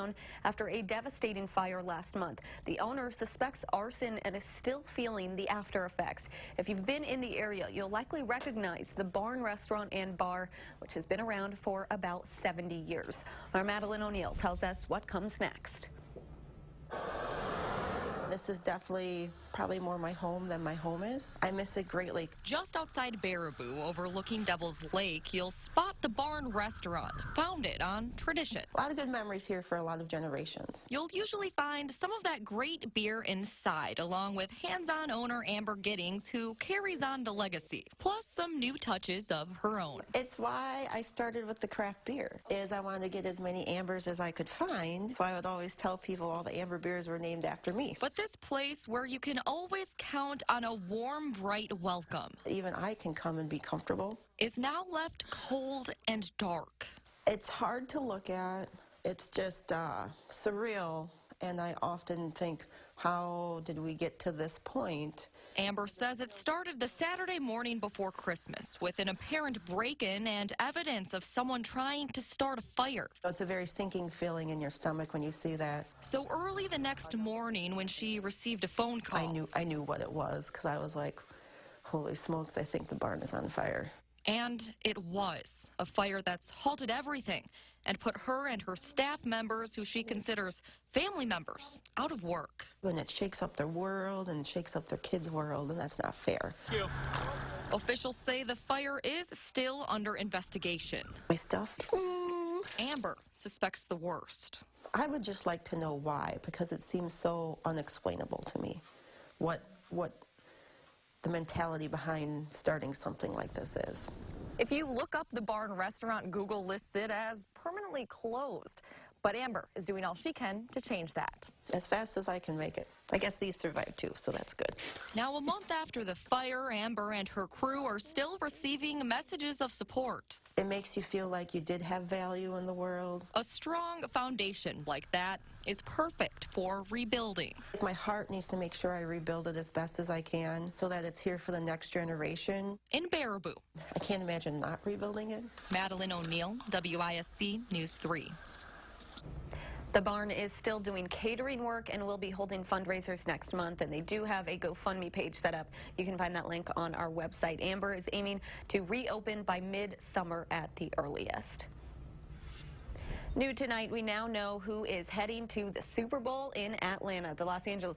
down after a devastating fire last month. The owner suspects arson and is still feeling the after effects. If you've been in the area, you'll likely recognize the Barn Restaurant and Bar, which has been around for about 70 years. Our Madeline O'Neill tells us what comes next. This is definitely probably more my home than my home is. I miss it greatly. Just outside Baraboo, overlooking Devil's Lake, you'll spot the Barn Restaurant, founded on tradition. A lot of good memories here for a lot of generations. You'll usually find some of that great beer inside, along with hands-on owner Amber Giddings, who carries on the legacy, plus some new touches of her own. It's why I started with the craft beer, is I wanted to get as many Ambers as I could find, so I would always tell people all the Amber beers were named after me. But this place where you can always count on a warm, bright welcome, even I can come and be comfortable, is now left cold and dark. It's hard to look at. It's just surreal, and I often think, how did we get to this point? Amber says it started the Saturday morning before Christmas with an apparent break-in and evidence of someone trying to start a fire. It's a very sinking feeling in your stomach when you see that. So early the next morning when she received a phone call. I knew what it was, because I was like, holy smokes, I think the barn is on fire. And it was a fire that's halted everything and put her and her staff members, who she considers family members, out of work. When it shakes up their world and shakes up their kids' world, and that's not fair. Officials say the fire is still under investigation. My stuff? Amber suspects the worst. I would just like to know why, because it seems so unexplainable to me. What the mentality behind starting something like this is. If you look up the Barn Restaurant, Google lists it as permanently closed. But Amber is doing all she can to change that. As fast as I can make it. I guess these survived too, so that's good. Now, a month after the fire, Amber and her crew are still receiving messages of support. It makes you feel like you did have value in the world. A strong foundation like that is perfect for rebuilding. My heart needs to make sure I rebuild it as best as I can so that it's here for the next generation. In Baraboo. I can't imagine not rebuilding it. Madeline O'Neill, WISC News 3. The barn is still doing catering work and will be holding fundraisers next month, and they do have a GoFundMe page set up. You can find that link on our website. Amber is aiming to reopen by mid-summer at the earliest. New tonight, we now know who is heading to the Super Bowl in Atlanta. The Los Angeles